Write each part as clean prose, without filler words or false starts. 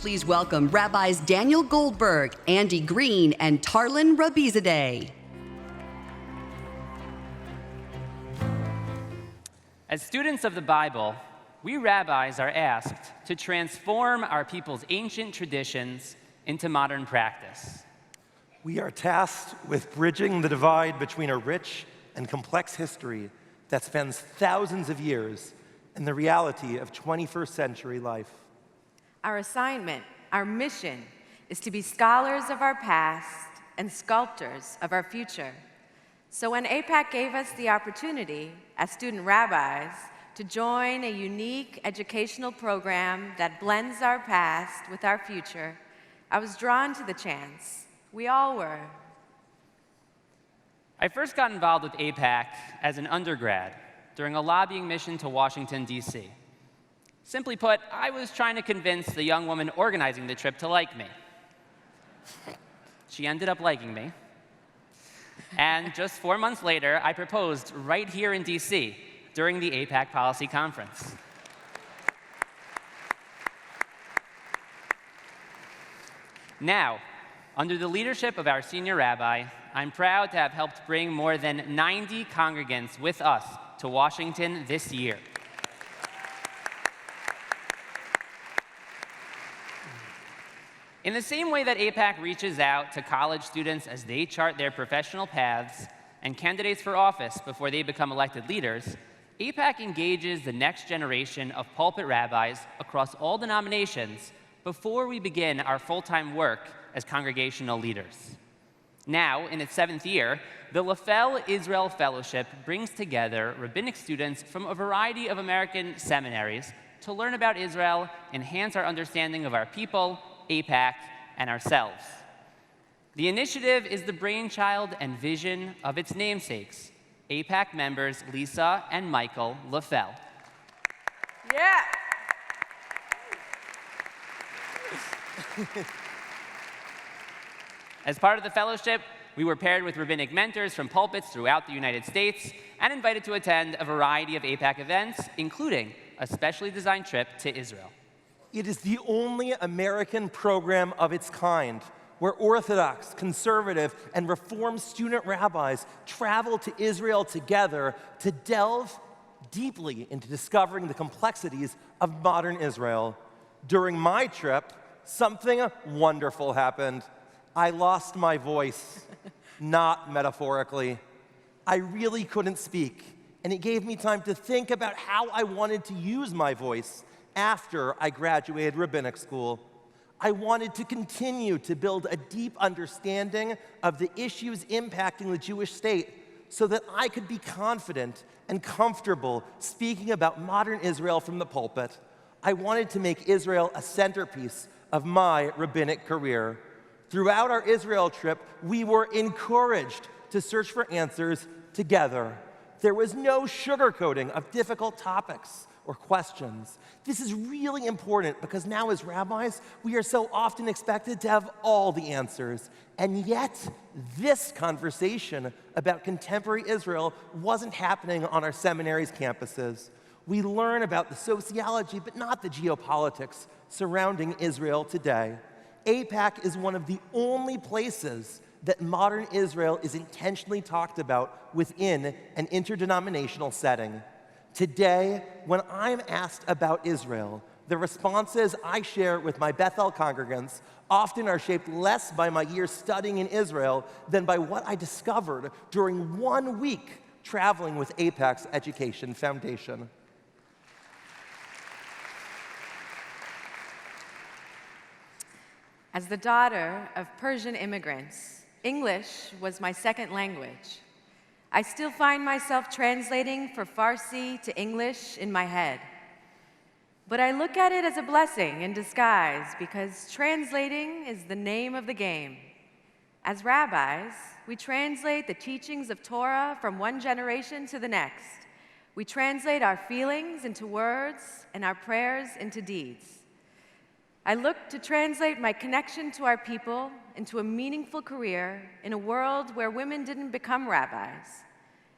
Please welcome Rabbis Daniel Goldberg, Andy Green, and Tarlan Rabizadeh. As students of the Bible, we rabbis are asked to transform our people's ancient traditions into modern practice. We are tasked with bridging the divide between a rich and complex history that spans thousands of years and the reality of 21st century life. Our assignment, our mission, is to be scholars of our past and sculptors of our future. So when AIPAC gave us the opportunity as student rabbis to join a unique educational program that blends our past with our future, I was drawn to the chance. We all were. I first got involved with AIPAC as an undergrad during a lobbying mission to Washington, D.C. Simply put, I was trying to convince the young woman organizing the trip to like me. She ended up liking me. And just 4 months later, I proposed right here in D.C. during the AIPAC Policy Conference. Now, under the leadership of our senior rabbi, I'm proud to have helped bring more than 90 congregants with us to Washington this year. In the same way that AIPAC reaches out to college students as they chart their professional paths and candidates for office before they become elected leaders, AIPAC engages the next generation of pulpit rabbis across all denominations before we begin our full-time work as congregational leaders. Now, in its 7th year, the Leffell Israel Fellowship brings together rabbinic students from a variety of American seminaries to learn about Israel, enhance our understanding of our people, AIPAC, and ourselves. The initiative is the brainchild and vision of its namesakes, AIPAC members Lisa and Michael Leffell. Yeah! As part of the fellowship, we were paired with rabbinic mentors from pulpits throughout the United States and invited to attend a variety of AIPAC events, including a specially designed trip to Israel. It is the only American program of its kind where Orthodox, conservative, and Reform student rabbis travel to Israel together to delve deeply into discovering the complexities of modern Israel. During my trip, something wonderful happened. I lost my voice, not metaphorically. I really couldn't speak, and it gave me time to think about how I wanted to use my voice after I graduated rabbinic school. I wanted to continue to build a deep understanding of the issues impacting the Jewish state so that I could be confident and comfortable speaking about modern Israel from the pulpit. I wanted to make Israel a centerpiece of my rabbinic career. Throughout our Israel trip, we were encouraged to search for answers together. There was no sugarcoating of difficult topics or questions. This is really important because now as rabbis, we are so often expected to have all the answers. And yet, this conversation about contemporary Israel wasn't happening on our seminary's campuses. We learn about the sociology, but not the geopolitics surrounding Israel today. AIPAC is one of the only places that modern Israel is intentionally talked about within an interdenominational setting. Today, when I'm asked about Israel, the responses I share with my Bethel congregants often are shaped less by my years studying in Israel than by what I discovered during 1 week traveling with AIPAC's Education Foundation. As the daughter of Persian immigrants, English was my second language. I still find myself translating from Farsi to English in my head. But I look at it as a blessing in disguise because translating is the name of the game. As rabbis, we translate the teachings of Torah from one generation to the next. We translate our feelings into words and our prayers into deeds. I look to translate my connection to our people into a meaningful career in a world where women didn't become rabbis.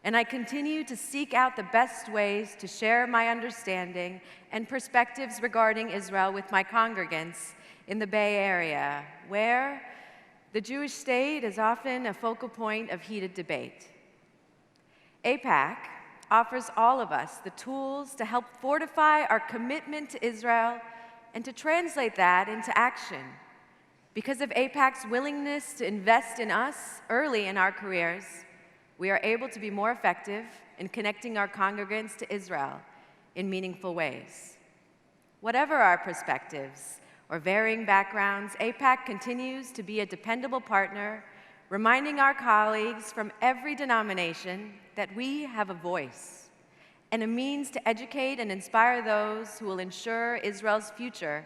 and I continue to seek out the best ways to share my understanding and perspectives regarding Israel with my congregants in the Bay Area, where the Jewish state is often a focal point of heated debate. AIPAC offers all of us the tools to help fortify our commitment to Israel and to translate that into action. Because of AIPAC's willingness to invest in us early in our careers, we are able to be more effective in connecting our congregants to Israel in meaningful ways. Whatever our perspectives or varying backgrounds, AIPAC continues to be a dependable partner, reminding our colleagues from every denomination that we have a voice and a means to educate and inspire those who will ensure Israel's future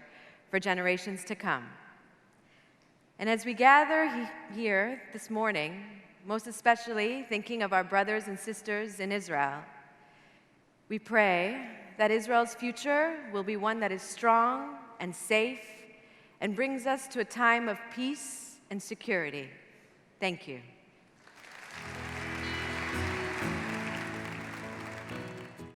for generations to come. And as we gather here this morning, most especially thinking of our brothers and sisters in Israel, we pray that Israel's future will be one that is strong and safe and brings us to a time of peace and security. Thank you.